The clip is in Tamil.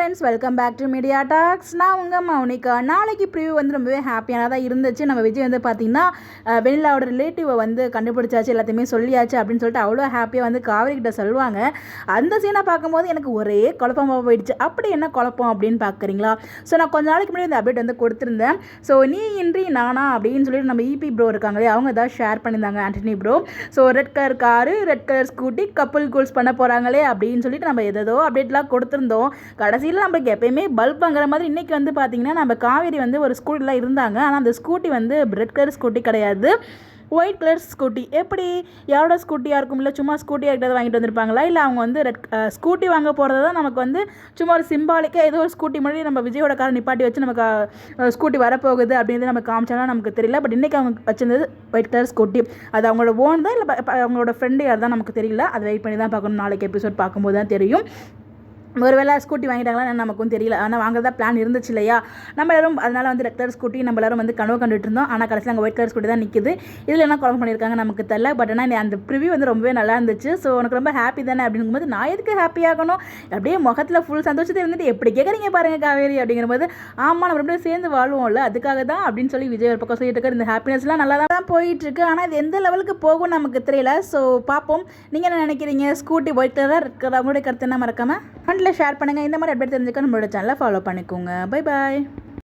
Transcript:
Friends, welcome back to media talks. நான் உங்கள் மௌனிகா. நாளைக்கு ப்ரிவ்யூ வந்து ரொம்பவே ஹாப்பியானதாக இருந்துச்சு. நம்ம விஜய் வந்து பார்த்திங்கன்னா வெண்ணிலாவோட ரிலேட்டிவை வந்து கண்டுபிடிச்சாச்சு, எல்லாத்தையுமே சொல்லியாச்சு அப்படின்னு சொல்லிட்டு அவ்வளோ ஹாப்பியாக வந்து காவேரி கிட்ட சொல்லுவாங்க. அந்த சீனை பார்க்கும்போது எனக்கு ஒரே குழப்பமாக போயிடுச்சு. அப்படி என்ன குழப்பம் அப்படின்னு பார்க்குறீங்களா? ஸோ நான் கொஞ்ச நாளைக்கு முன்னாடி இந்த அப்டேட் வந்து கொடுத்துருந்தேன். ஸோ நீ இன்றி நானா அப்படின்னு சொல்லிட்டு நம்ம இபி ப்ரோ இருக்காங்களே, அவங்க தான் ஷேர் பண்ணியிருந்தாங்க, Antony bro. So red colour car, red colour scooty, couple goals பண்ண போகிறாங்களே அப்படின்னு சொல்லிட்டு நம்ம ஏதோ அப்டேட்லாம் கொடுத்துருந்தோம். கடைசியில் நம்மளுக்கு எப்பயுமே பல்ப் வாங்குற மாதிரி இன்றைக்கி வந்து பார்த்திங்கன்னா நம்ம காவேரி வந்து ஒரு ஸ்கூட்டிலாம் இருந்தாங்க. ஆனால் அந்த ஸ்கூட்டி வந்து ரெட் கலர் ஸ்கூட்டி கிடையாது, ஒயிட் கலர் ஸ்கூட்டி. எப்படி யாரோட ஸ்கூட்டியாக இருக்கும்? இல்லை சும்மா ஸ்கூட்டியாக இருக்கிறத வாங்கிட்டு வந்திருப்பாங்களா? இல்லை அவங்க வந்து ஸ்கூட்டி வாங்க போகிறது தான் நமக்கு வந்து சும்மா ஒரு சிம்பாலிக்காக ஏதோ ஒரு ஸ்கூட்டி முன்னாடி நம்ம விஜயோட காரை நிப்பாட்டி வச்சு நமக்கு ஸ்கூட்டி வரப்போகுது அப்படின்றது நம்ம காமிச்சாலும் நமக்கு தெரியல. பட் இன்றைக்கி அவங்க வச்சிருந்தது ஒயிட் கலர் ஸ்கூட்டி. அது அவங்களோட ஓன் தான், இல்லை அவங்களோட ஃப்ரெண்டு யார் தான் நமக்கு தெரியல. அதை வெயிட் பண்ணி தான் பார்க்கணும். நாளைக்கு எபிசோட் பார்க்கும்போது தான் தெரியும். ஒருவேளை ஸ்கூட்டி வாங்கிட்டாங்களா நமக்கும் தெரியல. ஆனால் வாங்குறதா பிளான் இருந்துச்சு இல்லையா? நம்ம எல்லாரும் அதனால் வந்து ரெட் கலர் ஸ்கூட்டி நம்ம எல்லாரும் வந்து கனவு கண்டுட்டு இருந்தோம். ஆனால் கடைசியில் அங்கே ஒயிட் கலர் ஸ்கூட்டி தான் நிற்குது. இதில் என்ன குழம்பு பண்ணியிருக்காங்க நமக்கு தெரியல. பட் ஆனால் அந்த ப்ரிவ்யூ வந்து ரொம்பவே நல்லா இருந்துச்சு. ஸோ உனக்கு ரொம்ப ஹாப்பி தானே அப்படிங்கும்போது நான் எதுக்கு ஹாப்பி ஆகணும்? அப்படியே முகத்தில் ஃபுல் சந்தோஷத்தை இருந்துட்டு எப்படி கேட்குறீங்க பாருங்கள் காவேரி அப்படிங்கும்போது, ஆமாம் நம்ம ரெண்டு சேர்ந்து வாழ்வோம்ல, அதுக்காக தான் அப்படின்னு சொல்லி விஜய் ஒரு பக்கம் சொல்லிட்டு இருக்காரு. இந்த ஹாப்பினஸ்லாம் நல்லா தான் போயிட்டுருக்கு. ஆனால் இது எந்த லெவலுக்கு போகும் நமக்கு தெரியல. ஸோ பார்ப்போம். நீங்கள் என்ன நினைக்கிறீங்க? ஸ்கூட்டி ஒயிட் கலராக இருக்கிற அவங்களுடைய கருத்து என்ன மறக்காமல் கமெண்ட்டில் ஷேர் பண்ணுங்கள். இந்த மாதிரி அப்டேட் தெரிஞ்சுக்க நம்மளோட சேனலை ஃபாலோ பண்ணிக்கோங்க. Bye bye.